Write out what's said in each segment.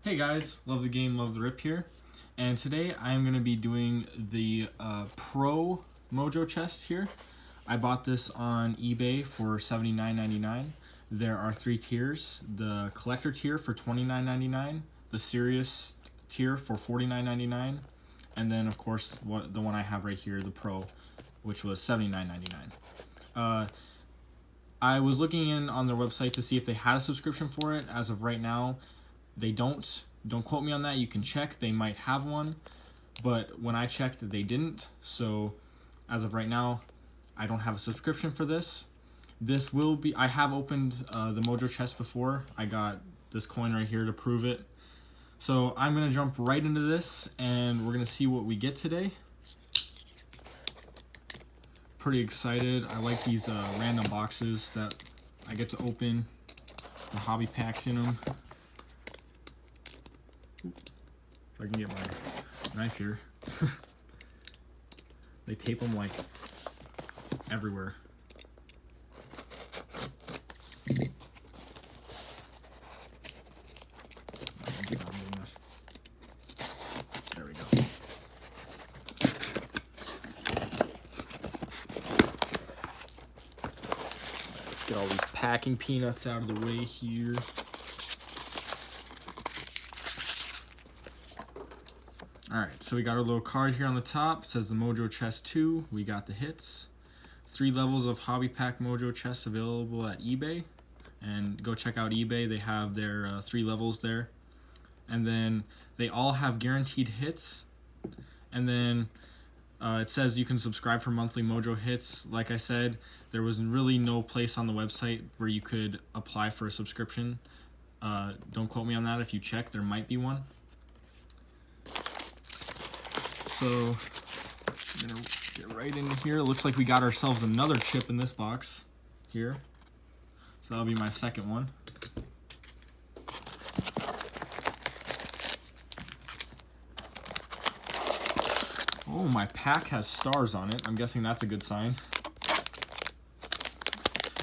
Hey guys, love the game, love the rip here. And today I'm going to be doing the Pro Mojo chest here. I bought this on eBay for $79.99. There are three tiers. The collector tier for $29.99, the serious tier for $49.99, and then of course the one I have right here, the Pro, which was $79.99. I was looking in on their website to see if they had a subscription for it. As of right now, they don't. Don't quote me on that. You can check. They might have one. But when I checked, they didn't. So as of right now, I don't have a subscription for this. This will be... I have opened the Mojo chest before. I got this coin right here to prove it. So I'm going to jump right into this, and we're going to see what we get today. Pretty excited. I like these random boxes that I get to open. The hobby packs in them. If I can get my knife here. They tape them like everywhere. There we go. Let's get all these packing peanuts out of the way here. Alright, so we got our little card here on the top. It says the Mojo Chest 2. We got the hits. 3 levels of Hobby Pack Mojo chests available at eBay. And go check out eBay. They have their 3 levels there. And then they all have guaranteed hits. And then it says you can subscribe for monthly Mojo hits. Like I said, there was really no place on the website where you could apply for a subscription. Don't quote me on that. If you check, there might be one. So I'm gonna get right in here. It looks like we got ourselves another chip in this box here. So that'll be my second one. Oh, my pack has stars on it. I'm guessing that's a good sign.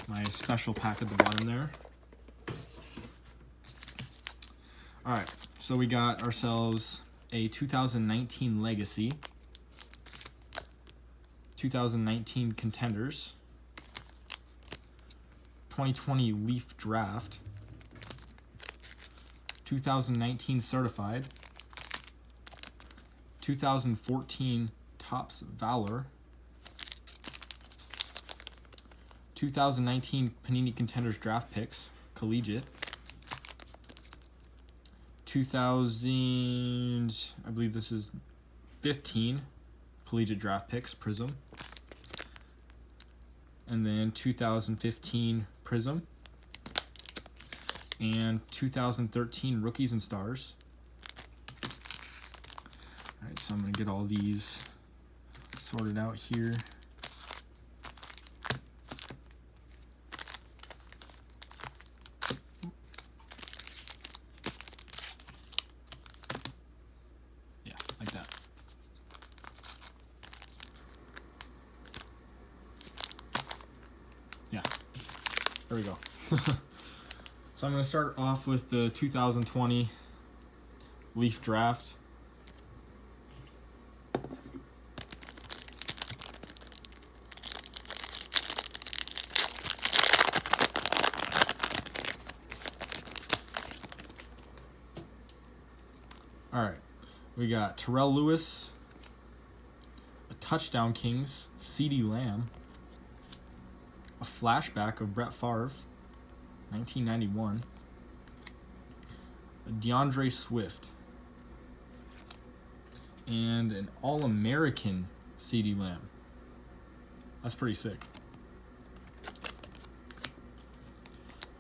My special pack at the bottom there. Alright, so we got ourselves a 2019 Legacy, 2019 Contenders, 2020 Leaf Draft, 2019 Certified, 2014 Topps Valor, 2019 Panini Contenders Draft Picks, Collegiate, 2000, I believe this is 15 Collegiate Draft Picks, Prism. And then 2015 Prism. And 2013 Rookies and Stars. Alright, so I'm going to get all these sorted out here. Like that. Yeah, there we go. So I'm going to start off with the 2020 Leaf Draft. Alright. We got Terrell Lewis, a Touchdown Kings, CeeDee Lamb, a flashback of Brett Favre, 1991, a DeAndre Swift, and an All-American CeeDee Lamb. That's pretty sick.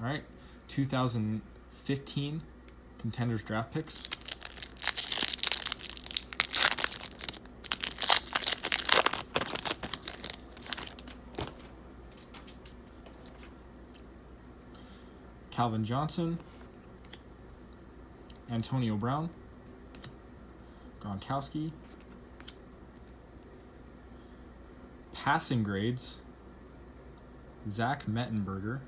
Alright, 2015 Contenders Draft Picks. Calvin Johnson, Antonio Brown, Gronkowski, passing grades, Zach Mettenberger,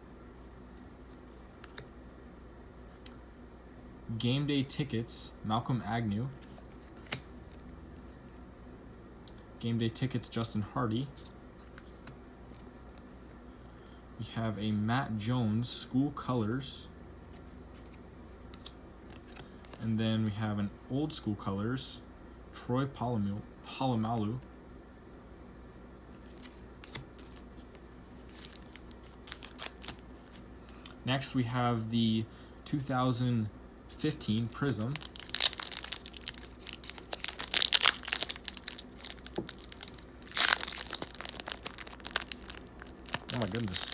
Game Day Tickets, Malcolm Agnew. Game Day Tickets, Justin Hardy. We have a Matt Jones, School Colors. And then we have an Old School Colors, Troy Polamalu. Next we have the 2015 Prism. Oh my goodness.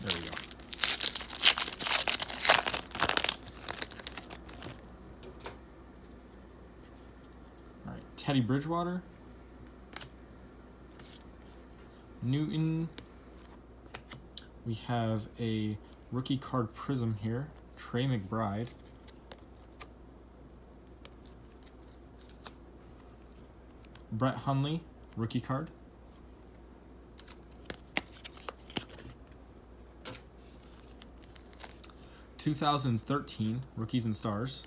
There we go. All right, Teddy Bridgewater. Newton. We have a rookie card Prism here, Trey McBride. Brett Hundley, rookie card. (2013) Rookies and Stars.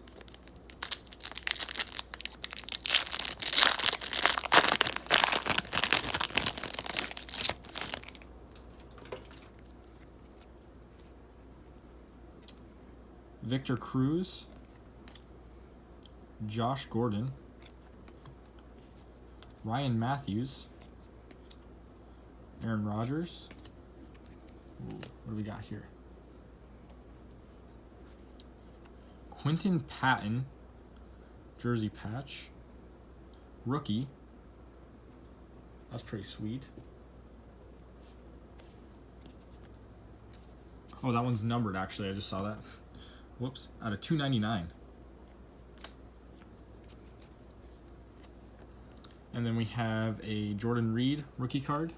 Victor Cruz, Josh Gordon, Ryan Matthews, Aaron Rodgers. Ooh, what do we got here? Quentin Patton, jersey patch, rookie. That's pretty sweet. Oh, that one's numbered actually. I just saw that. Whoops, out of 299. And then we have a Jordan Reed rookie card.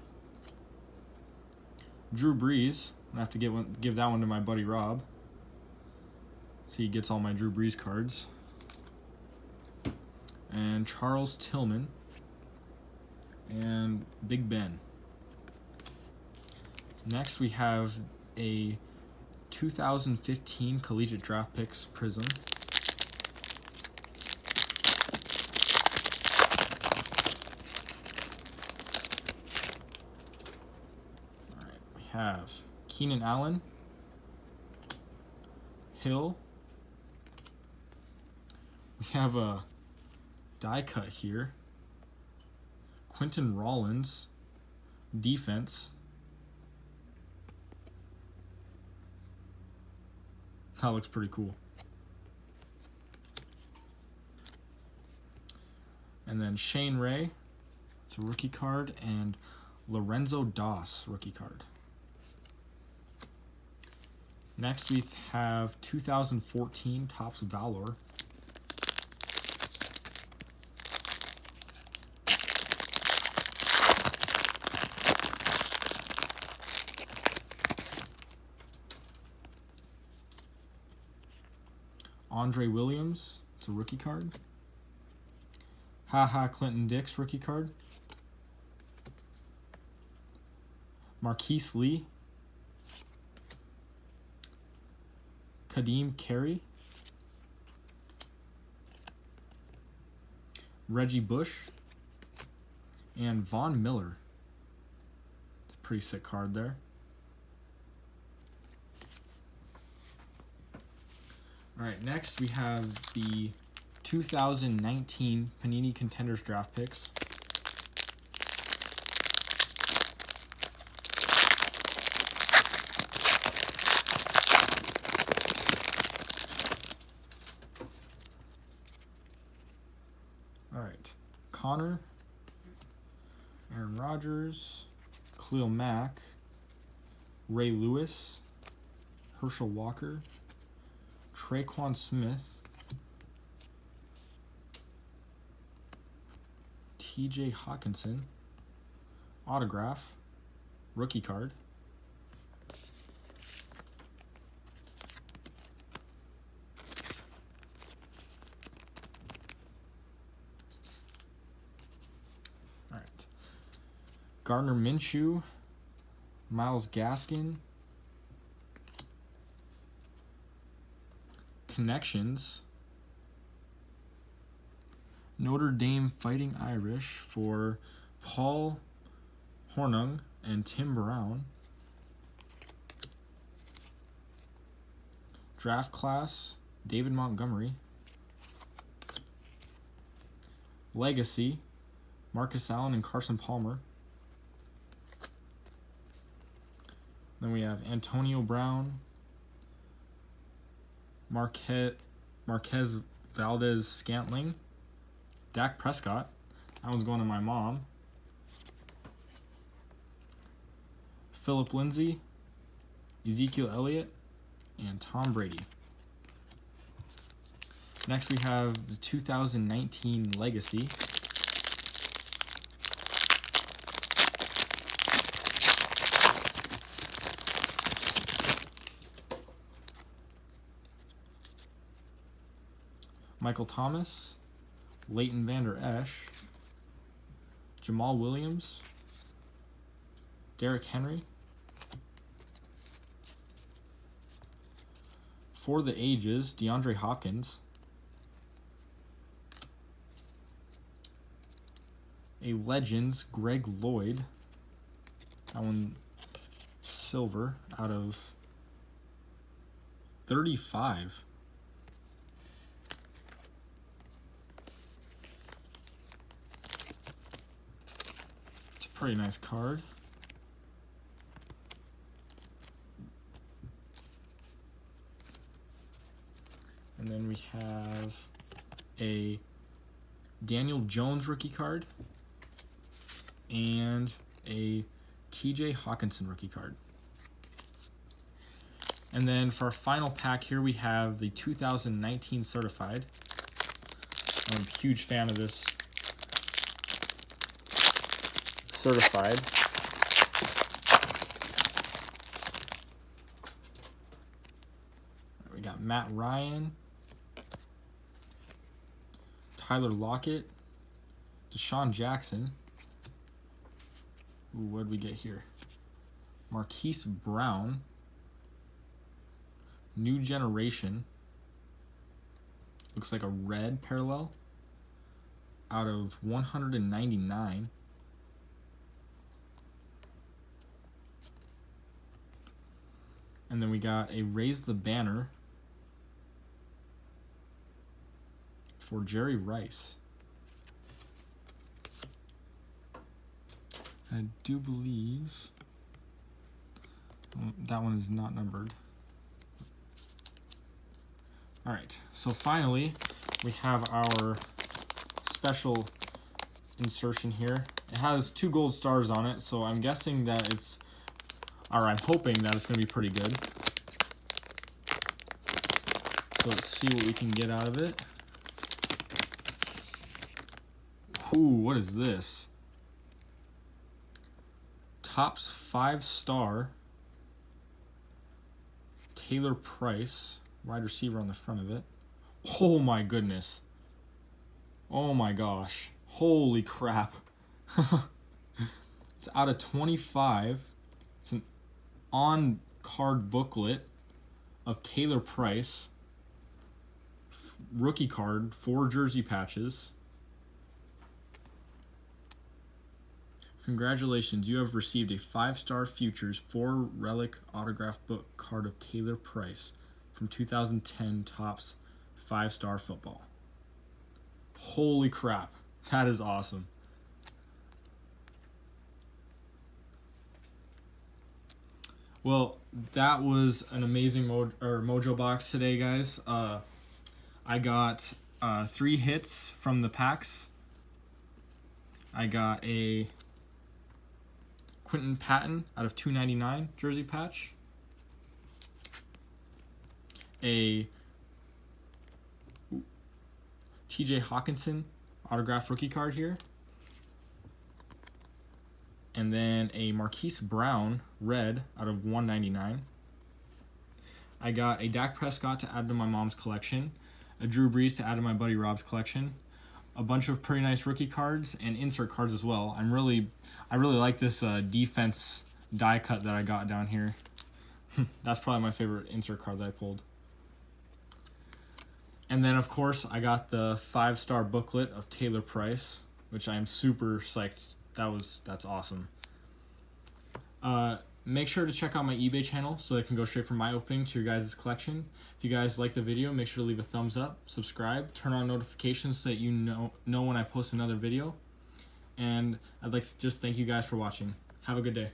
Drew Brees. I'm gonna have to give that one to my buddy Rob, so he gets all my Drew Brees cards. And Charles Tillman and Big Ben. Next we have a 2015 Collegiate Draft Picks Prism. All right, we have Keenan Allen, Hill. We have a die cut here, Quentin Rollins, defense. That looks pretty cool. And then Shane Ray, it's a rookie card, and Lorenzo Doss, rookie card. Next we have 2014 Topps Valor. Andre Williams, it's a rookie card. Clinton Dix, rookie card. Marquise Lee. Kadeem Carey. Reggie Bush. And Von Miller. It's a pretty sick card there. All right, next we have the 2019 Panini Contenders Draft Picks. All right, Connor, Aaron Rodgers, Khalil Mack, Ray Lewis, Herschel Walker, Traquan Smith, TJ Hawkinson, autograph, rookie card. All right. Gardner Minshew, Myles Gaskin, Connections. Notre Dame Fighting Irish for Paul Hornung and Tim Brown. Draft Class, David Montgomery. Legacy, Marcus Allen and Carson Palmer. Then we have Antonio Brown, Marquez Valdez Scantling, Dak Prescott. That one's going to my mom. Philip Lindsay, Ezekiel Elliott, and Tom Brady. Next we have the 2019 Legacy. Michael Thomas, Leighton Vander Esch, Jamal Williams, Derrick Henry. For the Ages, DeAndre Hopkins. A Legends, Greg Lloyd. That one silver out of 35. It's a pretty nice card. And then we have a Daniel Jones rookie card and a TJ Hawkinson rookie card. And then for our final pack here, we have the 2019 Certified. I'm a huge fan of this Certified. We got Matt Ryan, Tyler Lockett, Deshaun Jackson. Ooh, what did we get here? Marquise Brown. New Generation. Looks like a red parallel out of 199. And then we got a Raise the Banner for Jerry Rice. I do believe that one is not numbered. All right, so finally we have our special insertion here. It has 2 gold stars on it, so I'm guessing that it's, or I'm hoping that it's going to be pretty good. So let's see what we can get out of it. Ooh, what is this? Topps 5-star Taylor Price, wide receiver on the front of it. Oh my goodness. Oh my gosh. Holy crap. It's out of 25. It's an on-card booklet of Taylor Price. Rookie card, 4 jersey patches. Congratulations, you have received a 5-star Futures 4 relic autographed book card of Taylor Price from 2010 Topps 5-star football. Holy crap, that is awesome. Well, that was an amazing Mojo box today, guys. I got 3 hits from the packs. I got a Quentin Patton out of 299 jersey patch. A TJ Hawkinson autographed rookie card here. And then a Marquise Brown red out of 199. I got a Dak Prescott to add to my mom's collection, a Drew Brees to add to my buddy Rob's collection, a bunch of pretty nice rookie cards and insert cards as well. I really like this defense die cut that I got down here. That's probably my favorite insert card that I pulled. And then of course I got the 5-star booklet of Taylor Price, which I'm super psyched. That's awesome. Make sure to check out my eBay channel so it can go straight from my opening to your guys' collection. If you guys like the video, make sure to leave a thumbs up, subscribe, turn on notifications so that you know when I post another video. And I'd like to just thank you guys for watching. Have a good day.